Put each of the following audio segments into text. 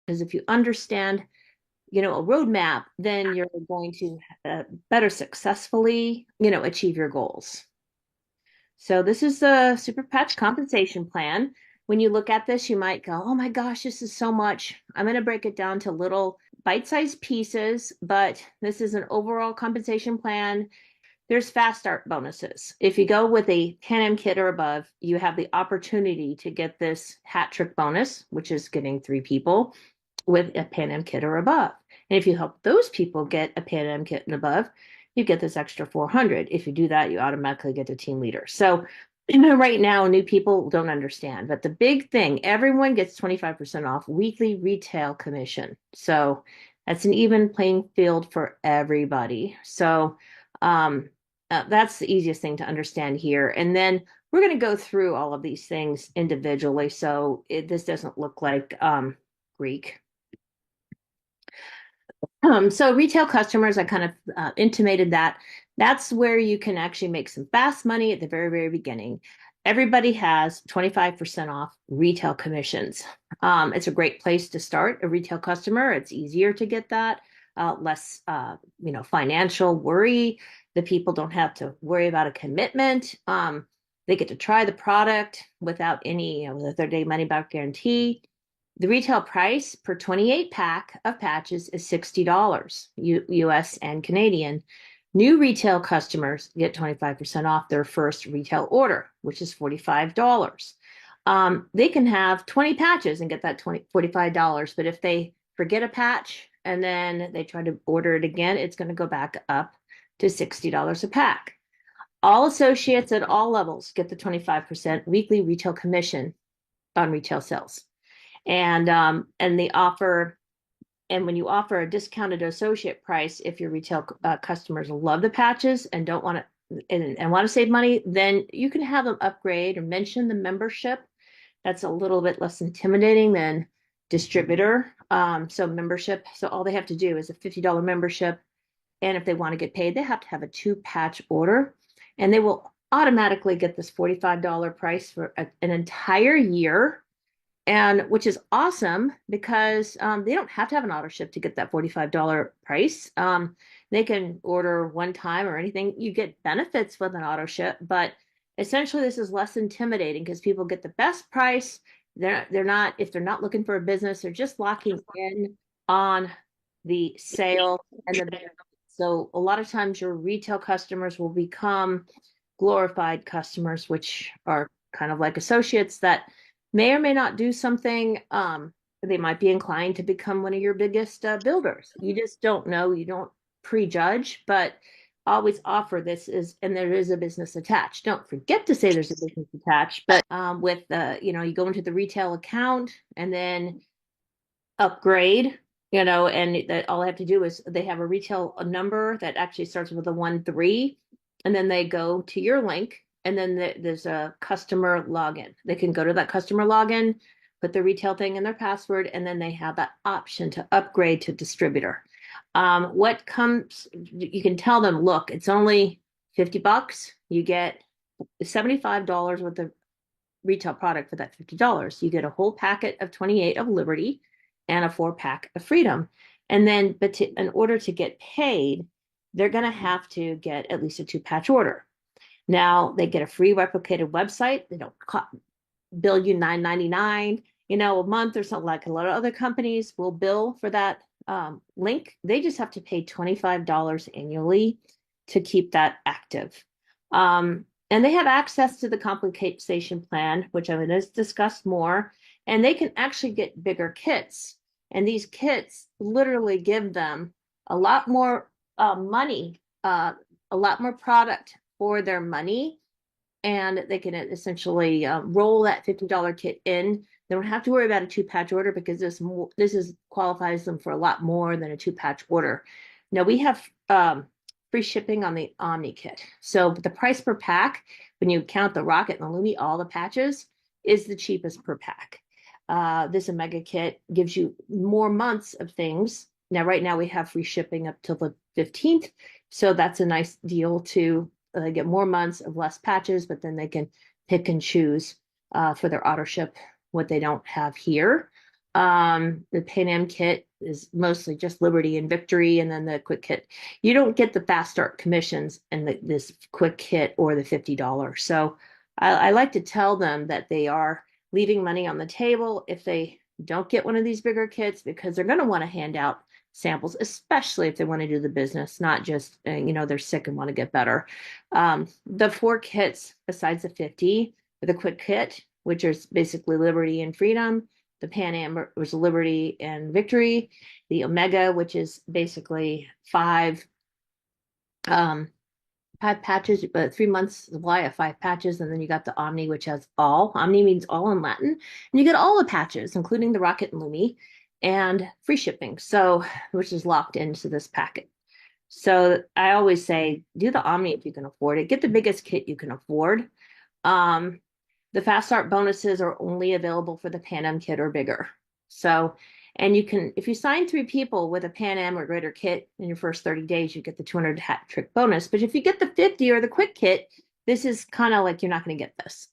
Because if you understand, a roadmap, then you're going to better successfully, achieve your goals. So this is the super patch compensation plan. When you look at this, you might go, oh my gosh, this is so much. I'm going to break it down to little bite-sized pieces, but this is an overall compensation plan. There's fast start bonuses. If you go with a Pan Am kit or above, you have the opportunity to get this hat trick bonus, which is getting 3 people with a Pan Am kit or above. And if you help those people get a Pan Am kit and above, you get this extra 400. If you do that, you automatically get a team leader. So right now, new people don't understand. But the big thing, everyone gets 25% off weekly retail commission. So that's an even playing field for everybody. So that's the easiest thing to understand here. And then we're going to go through all of these things individually. So this doesn't look like Greek. So retail customers, I kind of intimated that that's where you can actually make some fast money at the very, very beginning. Everybody has 25% off retail commissions. It's a great place to start a retail customer. It's easier to get that, less, financial worry. The people don't have to worry about a commitment. They get to try the product without any, with a 30-day money back guarantee. The retail price per 28 pack of patches is $60 US and Canadian. New retail customers get 25% off their first retail order, which is $45. They can have 20 patches and get that $45, but if they forget a patch and then they try to order it again, it's going to go back up to $60 a pack. All associates at all levels get the 25% weekly retail commission on retail sales. And they offer, and when you offer a discounted associate price, if your retail customers love the patches and don't want to and want to save money, then you can have them upgrade or mention the membership. That's a little bit less intimidating than distributor. So membership. So all they have to do is a $50 membership, and if they want to get paid, they have to have a 2-patch order, and they will automatically get this $45 price for an entire year, and which is awesome because they don't have to have an auto ship to get that $45 price. They can order one time or anything. You get benefits with an auto ship, but essentially this is less intimidating because people get the best price. They're not, if they're not looking for a business, they're just locking in on the sale and the benefits. So a lot of times your retail customers will become glorified customers, which are kind of like associates that may or may not do something. They might be inclined to become one of your biggest builders. You just don't know. You don't prejudge, but always offer this is, and there is a business attached. Don't forget to say there's a business attached, but with you go into the retail account and then upgrade, and that all I have to do is they have a retail number that actually starts with a 1-3, and then they go to your link, and then there's a customer login. They can go to that customer login, put the retail thing in their password, and then they have that option to upgrade to distributor. What comes, you can tell them, look, it's only $50. You get $75 worth of retail product for that $50. You get a whole packet of 28 of Liberty and a 4-pack of Freedom. And then, but in order to get paid, they're going to have to get at least a 2-patch order. Now they get a free replicated website. They don't bill you $9.99, a month or something. Like a lot of other companies will bill for that link. They just have to pay $25 annually to keep that active. And they have access to the compensation plan, which I'm going to discuss more, and they can actually get bigger kits. And these kits literally give them a lot more money, a lot more product for their money, and they can essentially roll that $50 kit in. They don't have to worry about a 2-patch order because this qualifies them for a lot more than a 2-patch order. Now we have free shipping on the Omni kit. So the price per pack, when you count the Rocket and the Lumi, all the patches, is the cheapest per pack. This Omega kit gives you more months of things. Now, right now we have free shipping up till the 15th. So that's a nice deal to get more months of less patches, but then they can pick and choose for their auto ship what they don't have here. The Pan Am kit is mostly just Liberty and Victory, and then the quick kit. You don't get the fast start commissions in this quick kit or the $50. So I like to tell them that they are leaving money on the table if they don't get one of these bigger kits, because they're going to want to hand out samples, especially if they want to do the business, not just, they're sick and want to get better. The 4 kits besides the 50, the quick kit, which is basically Liberty and Freedom, the Pan Am was Liberty and Victory, the Omega, which is basically 5 patches, but 3 months supply of 5 patches, and then you got the Omni, which has all. Omni means all in Latin, and you get all the patches, including the Rocket and Lumi, and free shipping. So, which is locked into this packet. So I always say, do the Omni if you can afford it. Get the biggest kit you can afford. Um, the fast start bonuses are only available for the Pan Am kit or bigger. So, and you can, if you sign 3 people with a Pan Am or greater kit in your first 30 days, you get the 200 hat trick bonus. But if you get the 50 or the quick kit, this is kind of like you're not going to get this.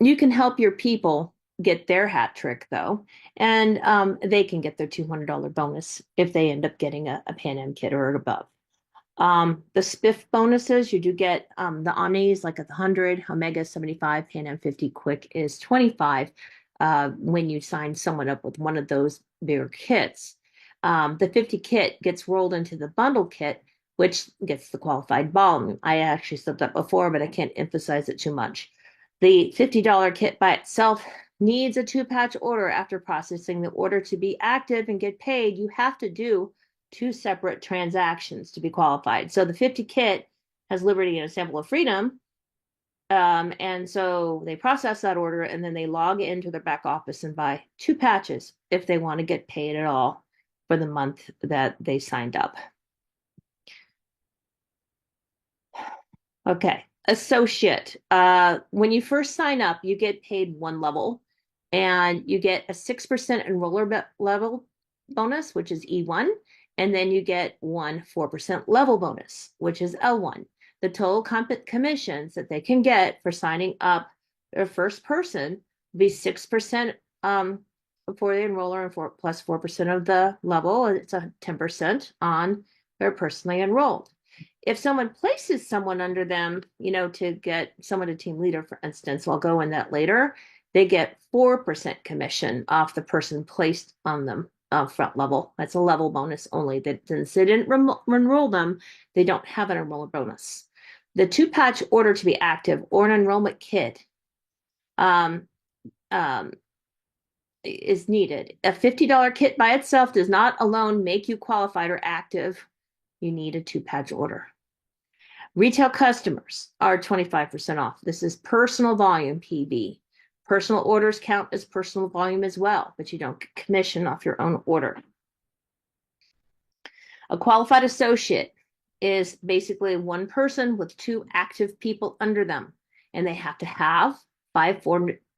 You can help your people get their hat trick though, and they can get their $200 bonus if they end up getting a Pan Am kit or above. The spiff bonuses, you do get the Omnis like at the 100, Omega 75, Pan Am 50, Quick is 25 when you sign someone up with one of those bigger kits. The 50 kit gets rolled into the bundle kit, which gets the qualified volume. I actually said that before, but I can't emphasize it too much. The $50 kit by itself needs a 2-patch order. After processing the order to be active and get paid, you have to do 2 separate transactions to be qualified. So the 50 kit has Liberty and a sample of Freedom. And so they process that order and then they log into their back office and buy 2 patches if they want to get paid at all for the month that they signed up. Okay. Associate. When you first sign up, you get paid 1 level and you get a 6% enroller level bonus, which is E1. And then you get 4% level bonus, which is L1. The total commissions that they can get for signing up their first person will be 6% for the enroller and plus 4% of the level. It's a 10% on their personally enrolled. If someone places someone under them, to get someone a team leader, for instance, I'll go in that later, they get 4% commission off the person placed on them front level. That's a level bonus only. That since they didn't enroll them, they don't have an enroller bonus. The 2-patch order to be active or an enrollment kit is needed. A $50 kit by itself does not alone make you qualified or active. You need a 2-patch order. Retail customers are 25% off. This is personal volume PV. Personal orders count as personal volume as well, but you don't commission off your own order. A qualified associate is basically one person with 2 active people under them, and they have to have a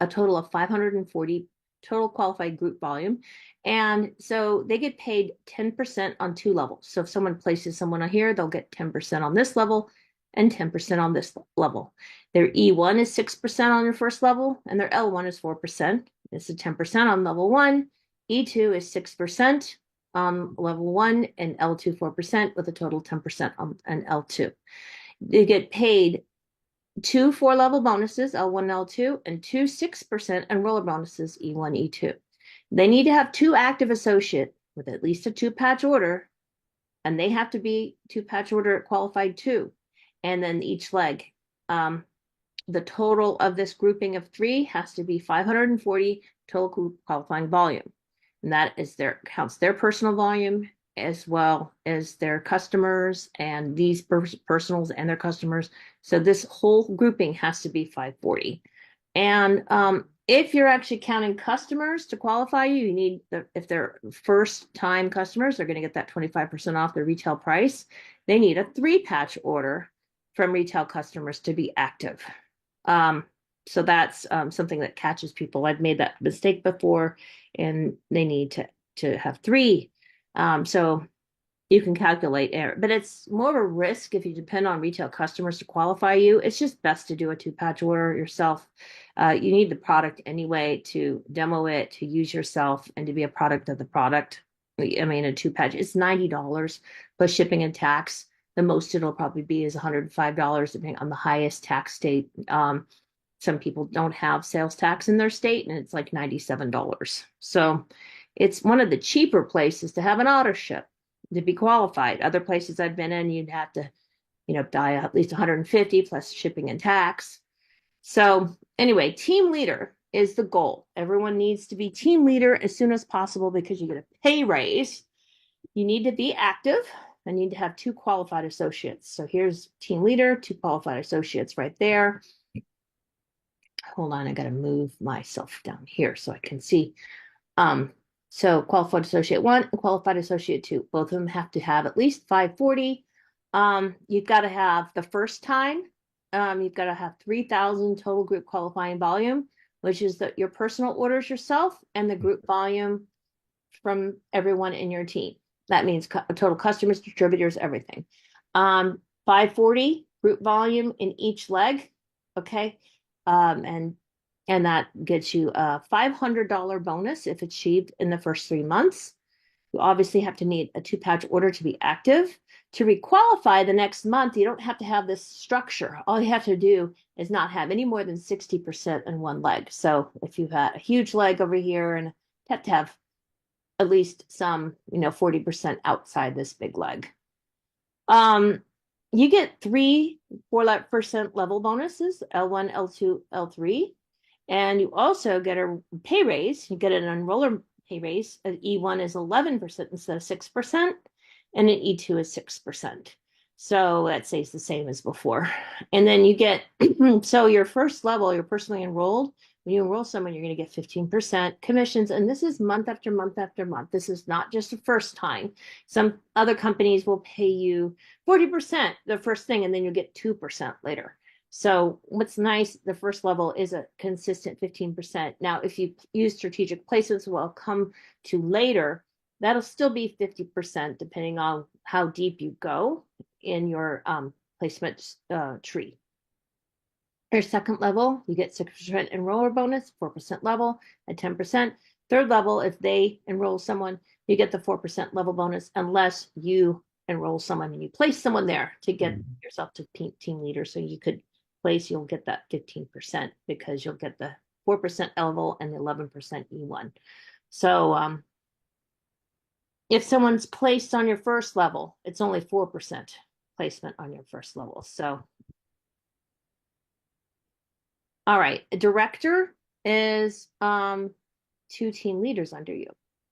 total of 540 total qualified group volume. And so they get paid 10% on 2 levels. So if someone places someone on here, they'll get 10% on this level and 10% on this level. Their E1 is 6% on your first level, and their L1 is 4%. It's a 10% on level 1. E2 is 6% on level 1, and L2 4%, with a total 10% on L2. They get paid 2 4-level bonuses, L1 and L2, and 2 6% enroller bonuses, E1, E2. They need to have 2 active associate with at least a 2-patch order, and they have to be 2-patch order qualified too. And then each leg. The total of this grouping of 3 has to be 540 total qualifying volume. And that is counts their personal volume as well as their customers and these personals and their customers. So this whole grouping has to be 540. And if you're actually counting customers to qualify you need, if they're first time customers, they're going to get that 25% off the retail price. They need a 3-patch order from retail customers to be active. So that's something that catches people. I've made that mistake before, and they need to have 3. So you can calculate error, but it's more of a risk if you depend on retail customers to qualify you. It's just best to do a two-patch order yourself. You need the product anyway to demo it, to use yourself, and to be a product of the product. I mean, a two-patch, it's $90 plus shipping and tax. The most it'll probably be is $105, depending on the highest tax state. Some people don't have sales tax in their state, and it's like $97. So it's one of the cheaper places to have an auto ship to be qualified. Other places I've been in, you'd have to, buy at least 150 plus shipping and tax. So anyway, team leader is the goal. Everyone needs to be team leader as soon as possible because you get a pay raise. You need to be active. I need to have 2 qualified associates. So here's team leader, 2 qualified associates right there. Hold on, I got to move myself down here so I can see. So qualified associate 1 and qualified associate 2, both of them have to have at least 540. You've got to have the first time, you've got to have 3,000 total group qualifying volume, which is your personal orders yourself and the group volume from everyone in your team. That means total customers, distributors, everything. 540 group volume in each leg. Okay. And that gets you a $500 bonus if achieved in the first 3 months. You obviously have to need a 2-patch order to be active. To requalify the next month, you don't have to have this structure. All you have to do is not have any more than 60% in one leg. So if you've had a huge leg over here and have to have at least some, 40% outside this big leg. You get 3 4% level bonuses, L1, L2, L3. And you also get a pay raise. You get an enroller pay raise. An E1 is 11% instead of 6%, and an E2 is 6%. So that stays the same as before. And then you get, so your first level, you're personally enrolled. When you enroll someone, you're going to get 15% commissions. And this is month after month after month. This is not just the first time. Some other companies will pay you 40% the first thing, and then you get 2% later. So what's nice, the first level is a consistent 15%. Now, if you use strategic placements, we'll come to later, that'll still be 50% depending on how deep you go in your placement tree. Your second level, you get 6% enroller bonus, 4% level at 10%. Third level, if they enroll someone, you get the 4% level bonus unless you enroll someone and you place someone there to get yourself to team leader. So you could place, you'll get that 15% because you'll get the 4% level and the 11% E1. So if someone's placed on your first level, it's only 4% placement on your first level. So all right, a director is 2 team leaders under you.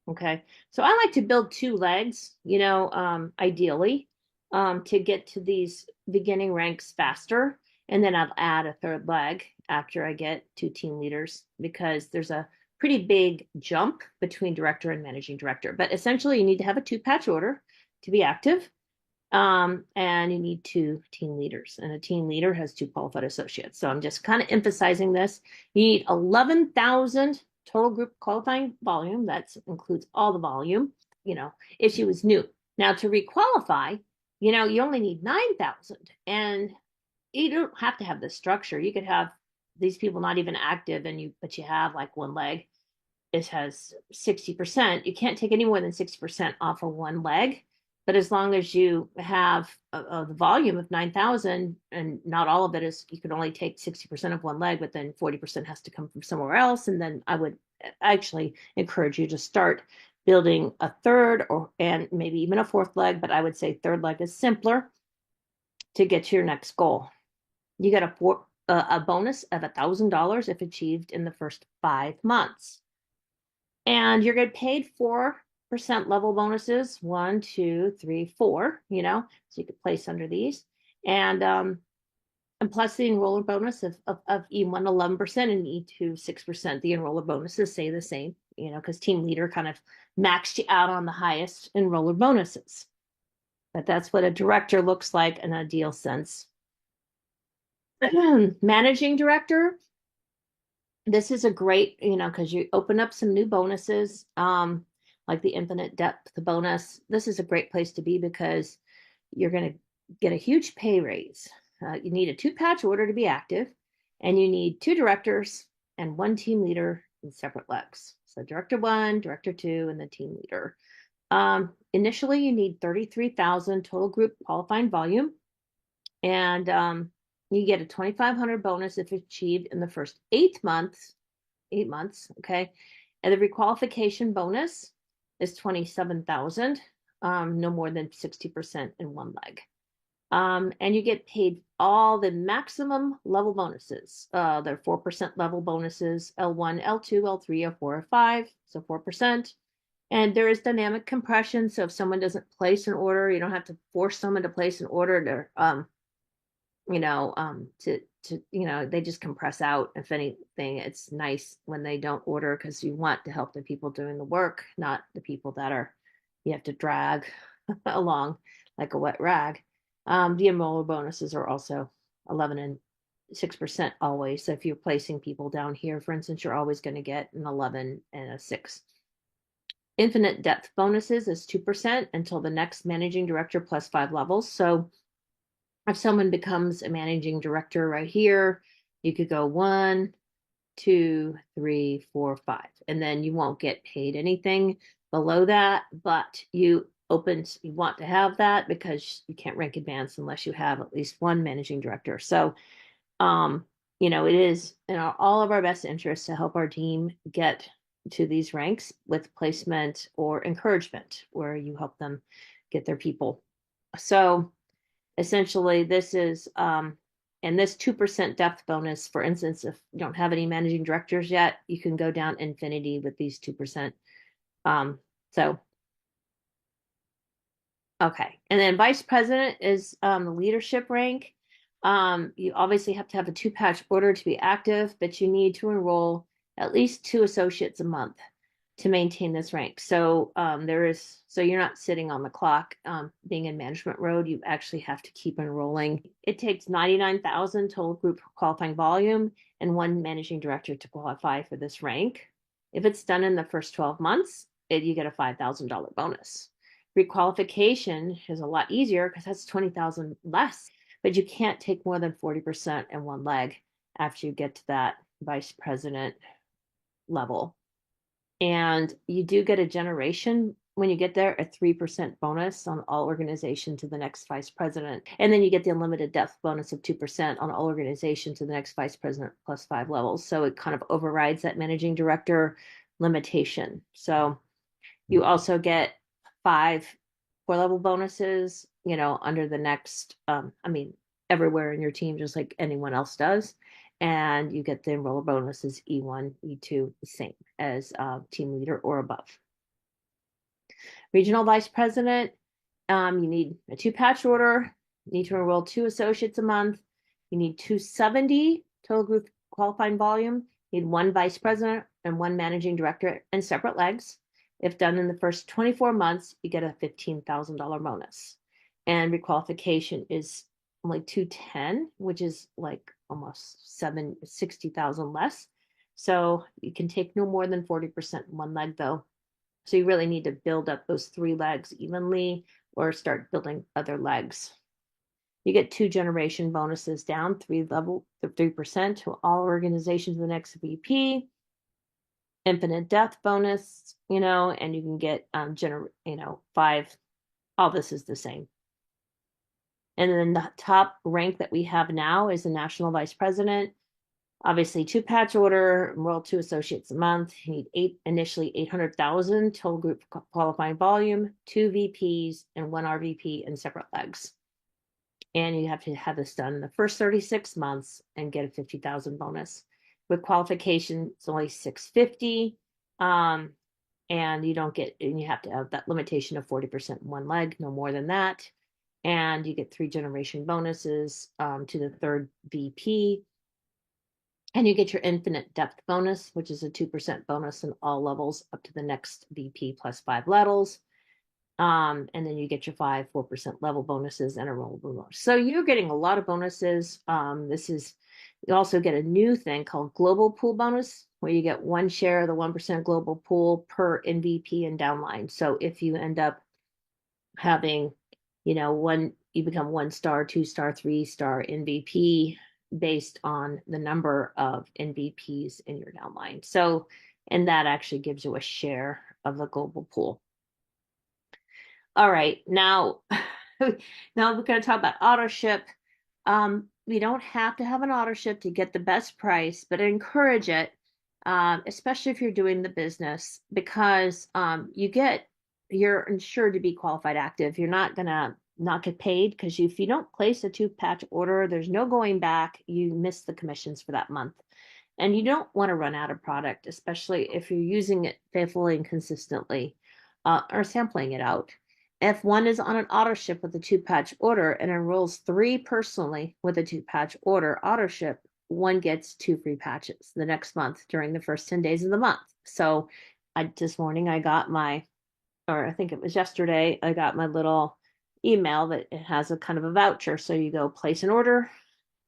Okay, so I like to build 2 legs, ideally, to get to these beginning ranks faster. And then I'll add a 3rd leg after I get 2 team leaders because there's a pretty big jump between director and managing director. But essentially, you need to have a 2-patch order to be active. And you need 2 team leaders, and a team leader has 2 qualified associates. So I'm just kind of emphasizing this. You need 11,000 total group qualifying volume. That includes all the volume, if she was new. Now to requalify, you only need 9,000, and you don't have to have this structure. You could have these people not even active, but you have like one leg. It has 60%. You can't take any more than 60% off of one leg. But as long as you have the volume of 9,000, and not all of it is, you can only take 60% of one leg, but then 40% has to come from somewhere else. And then I would actually encourage you to start building a 3rd and maybe even a 4th leg. But I would say 3rd leg is simpler to get to your next goal. You get a bonus of $1,000 if achieved in the first 5 months. And you're getting paid 4% level bonuses, 1, 2, 3, 4, so you could place under these. And plus the enroller bonus of E1 11% and E2 6%. The enroller bonuses stay the same, because team leader kind of maxed you out on the highest enroller bonuses. But that's what a director looks like in a deal sense. Managing director, this is a great, because you open up some new bonuses. like the infinite depth bonus. This is a great place to be because you're going to get a huge pay raise. You need a 2-patch order to be active, and you need 2 directors and 1 team leader in separate legs. So director 1, director 2, and the team leader. Initially, you need 33,000 total group qualifying volume, and you get a 2,500 bonus if achieved in the first 8 months. 8 months, okay. And the requalification bonus is 27,000, no more than 60% in one leg. And you get paid all the maximum level bonuses. They're 4% level bonuses, L1, L2, L3, L4, L5, so 4%. And there is dynamic compression. So if someone doesn't place an order, you don't have to force someone to place an order to, they just compress out. If anything, it's nice when they don't order because you want to help the people doing the work, not the people that you have to drag along like a wet rag. The enroller bonuses are also 11 and 6% always. So if you're placing people down here, for instance, you're always going to get an 11 and a 6. Infinite depth bonuses is 2% until the next managing director plus 5 levels. So if someone becomes a managing director right here, you could go 1, 2, 3, 4, 5, and then you won't get paid anything below that, but you want to have that because you can't rank advance unless you have at least 1 managing director. So, it is in all of our best interests to help our team get to these ranks with placement or encouragement, where you help them get their people. So essentially, this is and this 2% depth bonus, for instance, if you don't have any managing directors yet, you can go down infinity with these 2%. So okay, and then vice president is the leadership rank. You obviously have to have a 2-patch order to be active, but you need to enroll at least 2 associates a month to maintain this rank. So so you're not sitting on the clock. Being in management road, you actually have to keep enrolling. It takes 99,000 total group qualifying volume and 1 managing director to qualify for this rank. If it's done in the first 12 months, you get a $5,000 bonus. Requalification is a lot easier because that's 20,000 less, but you can't take more than 40% in one leg after you get to that vice president level. And you do get a generation when you get there, a 3% bonus on all organization to the next vice president. And then you get the unlimited depth bonus of 2% on all organization to the next vice president plus 5 levels. So it kind of overrides that managing director limitation. So you also get 5 4-level bonuses, under the next, everywhere in your team, just like anyone else does. And you get the enroller bonuses E1, E2, the same as team leader or above. Regional vice president, you need a 2-patch order. You need to enroll 2 associates a month. You need 270 total group qualifying volume. You need 1 vice president and 1 managing director in separate legs. If done in the first 24 months, you get a $15,000 bonus. And requalification is only 210, which is like almost 60,000 less. So you can take no more than 40% in one leg, though. So you really need to build up those 3 legs evenly or start building other legs. You get 2 generation bonuses down, 3% to all organizations in the next VP. Infinite depth bonus, and you can get 5. All this is the same. And then the top rank that we have now is the national vice president. Obviously, 2-patch order, enroll 2 associates a month. You need initially 800,000 total group qualifying volume, 2 VPs and 1 RVP in separate legs. And you have to have this done in the first 36 months and get a 50,000 bonus. With qualification, it's only 650. And you have to have that limitation of 40% in one leg, no more than that. And you get 3 generation bonuses to the 3rd VP. And you get your infinite depth bonus, which is a 2% bonus in all levels up to the next VP plus 5 levels. And then you get your 4% level bonuses and a rollable bonus. So you're getting a lot of bonuses. This is You also get a new thing called global pool bonus, where you get one share of the 1% global pool per MVP and downline. So if you end up having, you become 1 star, 2 star, 3 star MVP based on the number of NVPs in your downline. So, and that actually gives you a share of the global pool. All right, now, now we're going to talk about auto ship. We don't have to have an auto ship to get the best price, but I encourage it, especially if you're doing the business, because you're insured to be qualified active. You're not gonna not get paid because if you don't place a 2-patch order, there's no going back. You miss the commissions for that month. And you don't want to run out of product, especially if you're using it faithfully and consistently, or sampling it out. If one is on an auto ship with a 2-patch order and enrolls 3 personally with a 2-patch order auto ship, one gets 2 free patches the next month during the first 10 days of the month. So this morning I got or I think it was yesterday, I got my little email that it has a kind of a voucher. So you go place an order,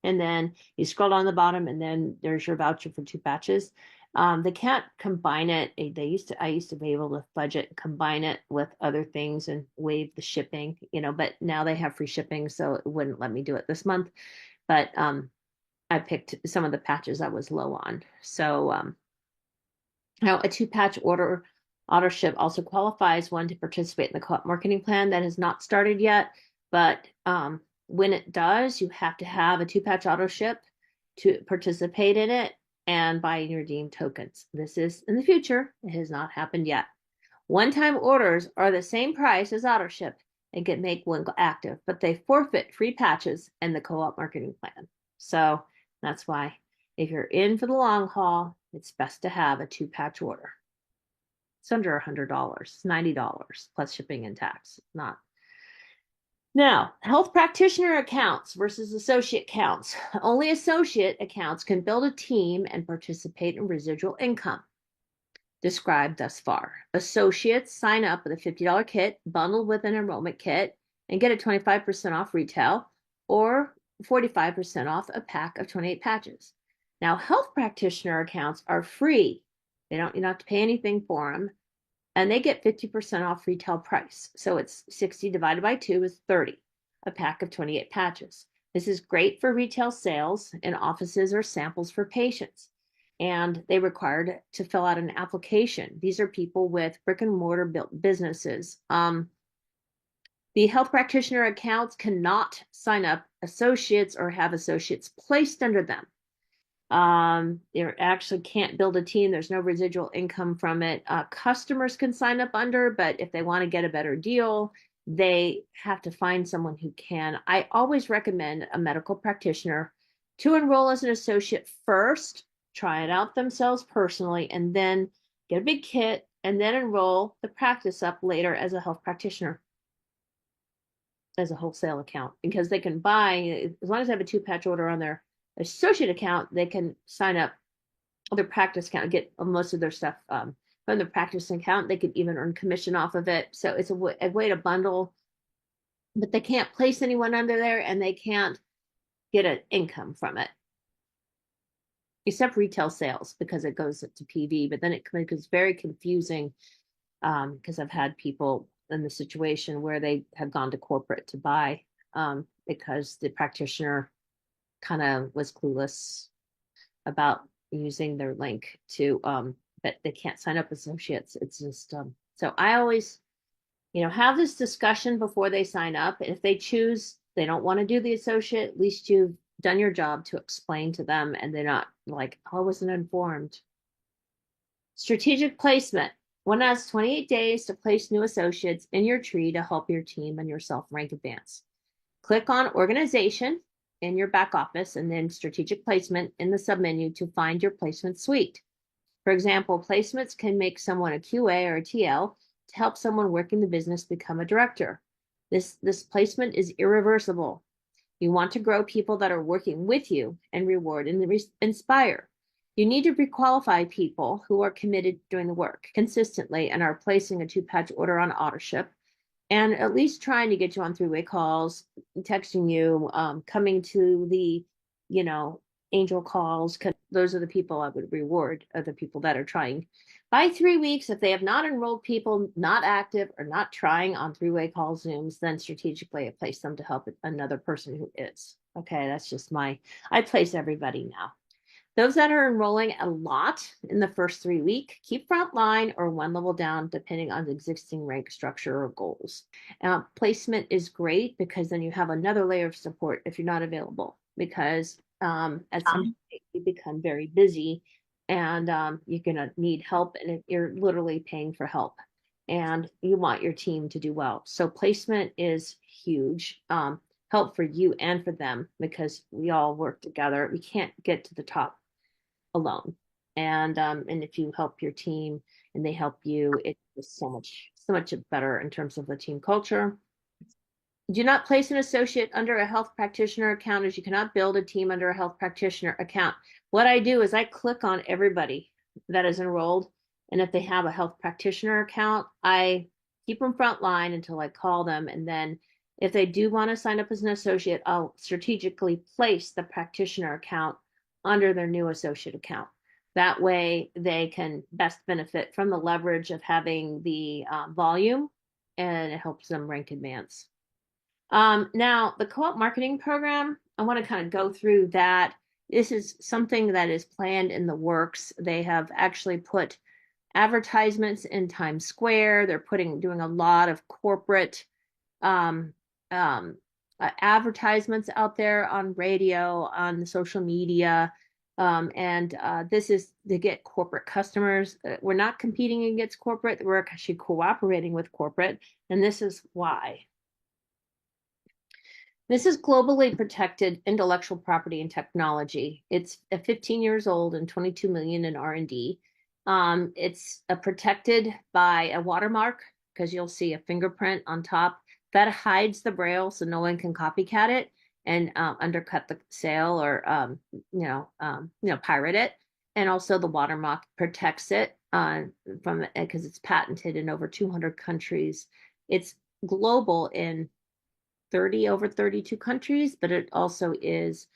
and then you scroll down the bottom, and then there's your voucher for 2 patches. They can't combine it. I used to be able to budget and combine it with other things and waive the shipping, but now they have free shipping, so it wouldn't let me do it this month. But I picked some of the patches I was low on. So now a 2-patch order auto ship also qualifies one to participate in the co-op marketing plan. That has not started yet, but when it does, you have to have a 2-patch auto ship to participate in it and buy and redeem tokens. This is in the future. It has not happened yet. One-time orders are the same price as auto ship and can make one active, but they forfeit free patches and the co-op marketing plan. So that's why if you're in for the long haul, it's best to have a 2-patch order. It's under $100, $90 plus shipping and tax. Not now, health practitioner accounts versus associate accounts. Only associate accounts can build a team and participate in residual income. Described thus far. Associates sign up with a $50 kit bundled with an enrollment kit and get a 25% off retail or 45% off a pack of 28 patches. Now, health practitioner accounts are free. You don't have to pay anything for them, and they get 50% off retail price. So it's 60 divided by 2 is 30, a pack of 28 patches. This is great for retail sales in offices or samples for patients. And they required to fill out an application. These are people with brick and mortar built businesses. The health practitioner accounts cannot sign up associates or have associates placed under them. You actually can't build a team. There's no residual income from it. Customers can sign up under, but if they want to get a better deal, they have to find someone who can. I always recommend a medical practitioner to enroll as an associate first, try it out themselves personally, and then get a big kit, and then enroll the practice up later as a health practitioner, as a wholesale account, because they can buy, as long as they have a 2-patch order on their associate account, they can sign up their practice account, get most of their stuff from the practice account. They could even earn commission off of it. So it's a way to bundle, but they can't place anyone under there and they can't get an income from it, except retail sales, because it goes to PV. But then it becomes very confusing, because I've had people in the situation where they have gone to corporate to buy, because the practitioner kind of was clueless about using their link to but they can't sign up associates. It's just so I always have this discussion before they sign up. If they choose they don't want to do the associate, at least you've done your job to explain to them and they're not like, oh, I wasn't informed. Strategic placement. One has 28 days to place new associates in your tree to help your team and yourself rank advance. Click on organization in your back office and then strategic placement in the submenu to find your placement suite. For example, placements can make someone a QA or a TL to help someone working the business become a director. This placement is irreversible. You want to grow people that are working with you and reward and inspire. You need to pre-qualify people who are committed doing the work consistently and are placing a 2-patch order on AutoShip, and at least trying to get you on 3-way calls, texting you, coming to the, angel calls, because those are the people I would reward, are the people that are trying. By 3 weeks, if they have not enrolled people not active or not trying on three-way call Zooms, then strategically I place them to help another person who is. Okay, that's just I place everybody now. Those that are enrolling a lot in the first 3 weeks, keep frontline or one level down, depending on the existing rank structure or goals. Placement is great because then you have another layer of support if you're not available, because at some point you become very busy and you're going to need help, and you're literally paying for help and you want your team to do well. So placement is huge. Help for you and for them, because we all work together. We can't get to the top alone. And if you help your team and they help you, it's just so much better in terms of the team culture. Do not place an associate under a health practitioner account, as you cannot build a team under a health practitioner account. What I do is I click on everybody that is enrolled, and if they have a health practitioner account, I keep them frontline until I call them, and then if they do want to sign up as an associate, I'll strategically place the practitioner account under their new associate account. That way they can best benefit from the leverage of having the volume, and it helps them rank advance. Now, the co-op marketing program, I want to kind of go through that. This is something that is planned in the works. They have actually put advertisements in Times Square. They're doing a lot of corporate um, advertisements out there on radio, on social media. And this is to get corporate customers. We're not competing against corporate. We're actually cooperating with corporate. And this is why. This is globally protected intellectual property and technology. It's 15 years old and 22 million in R&D. It's protected by a watermark, because you'll see a fingerprint on top that hides the braille so no one can copycat it and undercut the sale, or pirate it. And also the watermark protects it from, because it's patented in over 200 countries. It's global in over 32 countries, but it also is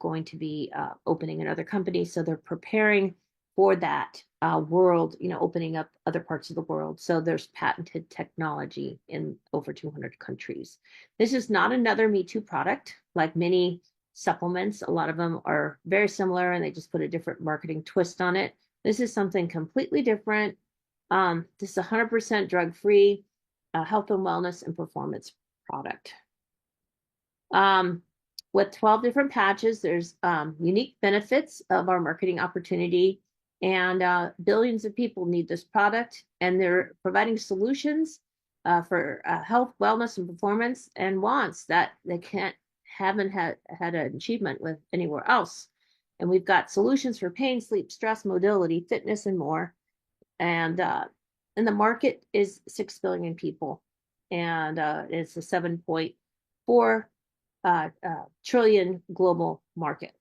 going to be opening in other companies. So they're preparing for that world, opening up other parts of the world. So there's patented technology in over 200 countries. This is not another Me Too product like many supplements. A lot of them are very similar and they just put a different marketing twist on it. This is something completely different. This is 100% drug-free health and wellness and performance product. With 12 different patches, there's unique benefits of our marketing opportunity, and billions of people need this product, and they're providing solutions for health, wellness, and performance, and wants that they haven't had an achievement with anywhere else. And we've got solutions for pain, sleep, stress, mobility, fitness, and more. And the market is 6 billion people, and it's a 7.4 trillion global market.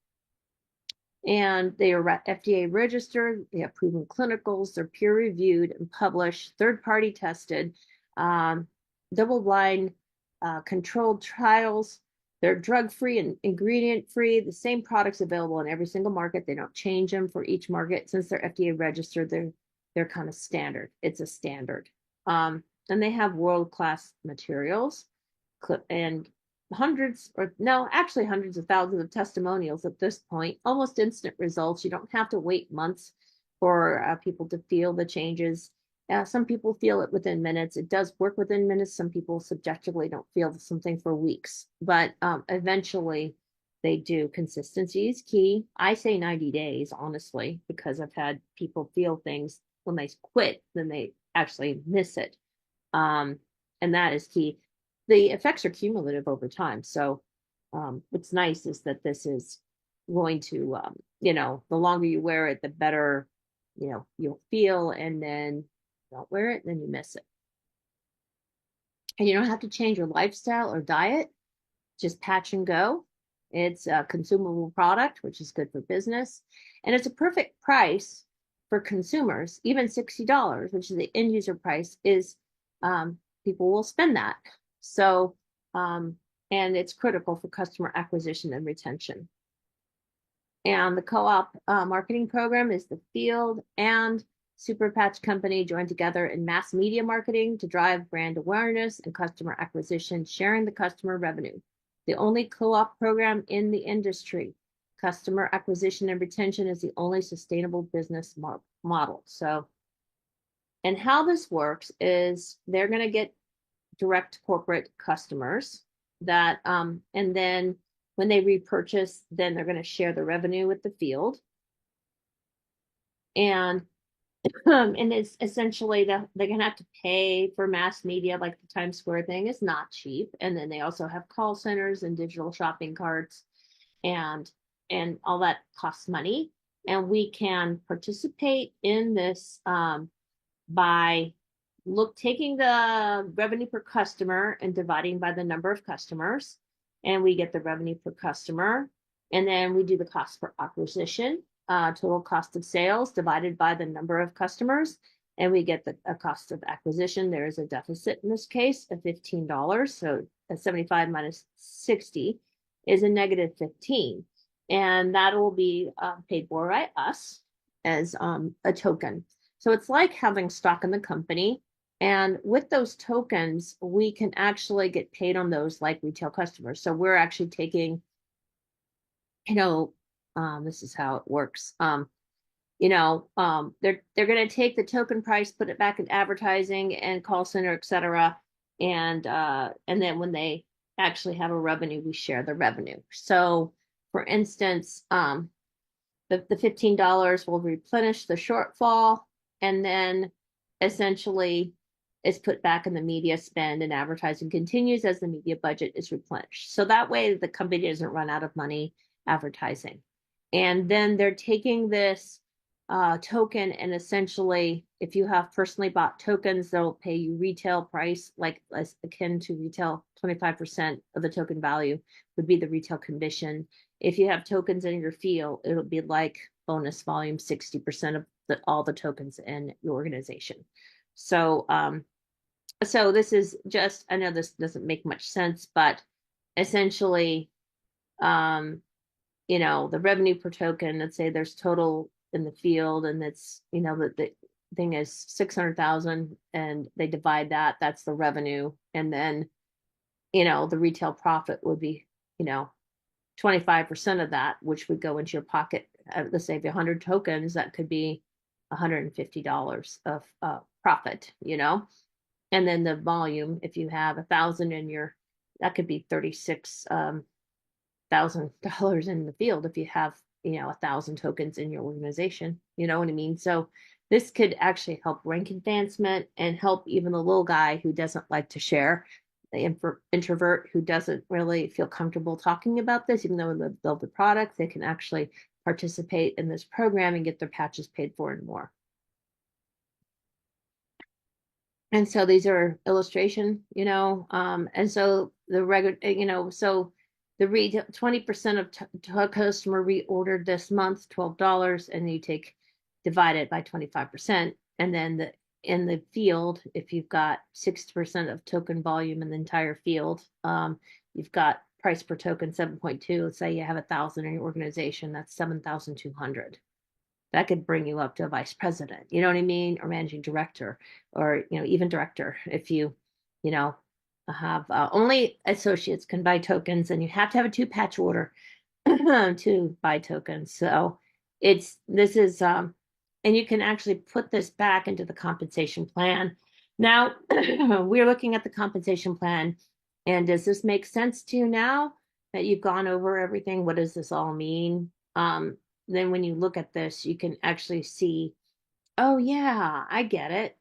And they are FDA registered, they have proven clinicals, they're peer reviewed and published, third party tested, double blind controlled trials. They're drug free and ingredient free. The same products available in every single market. They don't change them for each market. Since they're FDA registered, they're kind of standard. It's a standard. And they have world-class materials and hundreds of thousands of testimonials at this point, almost instant results. You don't have to wait months for people to feel the changes. Some people feel it within minutes. It does work within minutes. Some people subjectively don't feel something for weeks, but eventually they do. Consistency is key. I say 90 days, honestly, because I've had people feel things when they quit, then they actually miss it. And that is key. The effects are cumulative over time. So what's nice is that this is going to, the longer you wear it, the better, you'll feel, and then you don't wear it, and then you miss it. And you don't have to change your lifestyle or diet, just patch and go. It's a consumable product, which is good for business. And it's a perfect price for consumers. Even $60, which is the end user price, is people will spend that. So, and it's critical for customer acquisition and retention. And the co-op marketing program is the field and Super Patch Company joined together in mass media marketing to drive brand awareness and customer acquisition, sharing the customer revenue. The only co-op program in the industry. Customer acquisition and retention is the only sustainable business model. So, and how this works is they're going to get direct corporate customers that, and then when they repurchase, then they're going to share the revenue with the field. And and it's essentially they're gonna have to pay for mass media, like the Times Square thing is not cheap. And then they also have call centers and digital shopping carts and all that costs money. And we can participate in this by taking the revenue per customer and dividing by the number of customers, and we get the revenue per customer. And then we do the cost per acquisition, total cost of sales divided by the number of customers, and we get the cost of acquisition. There is a deficit in this case of $15. So a 75 minus 60 is a negative 15. And that will be paid for by us as a token. So it's like having stock in the company. And with those tokens, we can actually get paid on those like retail customers. So we're actually taking, this is how it works. They're going to take the token price, put it back in advertising and call center, et cetera. And then when they actually have a revenue, we share the revenue. So for instance, the $15 will replenish the shortfall, and then essentially is put back in the media spend, and advertising continues as the media budget is replenished. So that way the company doesn't run out of money advertising. And then they're taking this token, and essentially, if you have personally bought tokens, they'll pay you retail price, like as akin to retail. 25% of the token value would be the retail commission. If you have tokens in your field, it'll be like bonus volume, 60% of all the tokens in your organization. So, so this is just, I know this doesn't make much sense, but essentially, the revenue per token, let's say there's total in the field, and it's, the thing is 600,000, and they divide that, that's the revenue. And then, the retail profit would be, 25% of that, which would go into your pocket. Let's say if you have 100 tokens, that could be $150 of profit, And then the volume, if you have 1,000 that could be $36,000 in the field if you have 1,000 tokens in your organization. You know what I mean? So this could actually help rank advancement and help even the little guy who doesn't like to share, the introvert who doesn't really feel comfortable talking about this, even though they build the product, they can actually participate in this program and get their patches paid for and more. And so these are illustration, and so the regular, so the retail 20% of customer reordered this month, $12, and you divide it by 25%. And then in the field, if you've got 60% of token volume in the entire field, you've got price per token 7.2. Let's say you have 1,000 in your organization, that's 7,200. That could bring you up to a vice president, you know what I mean? Or managing director, or, even director. If you, have only associates can buy tokens, and you have to have a 2-patch order to buy tokens. So this is, and you can actually put this back into the compensation plan. Now, we're looking at the compensation plan, and does this make sense to you now that you've gone over everything? What does this all mean? Then when you look at this, you can actually see, oh yeah, I get it,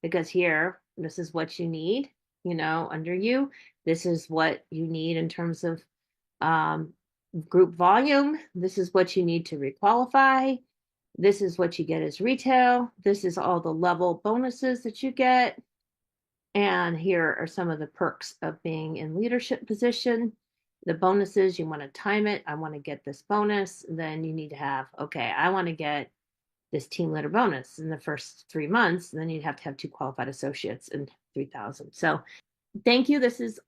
because here, this is what you need, under you. This is what you need in terms of group volume. This is what you need to requalify. This is what you get as retail. This is all the level bonuses that you get. And here are some of the perks of being in leadership position. The bonuses, you want to time it. I want to get this bonus. Then you need to have, okay, I want to get this team leader bonus in the first 3 months. And then you'd have to have 2 qualified associates and 3,000. So thank you. This is all.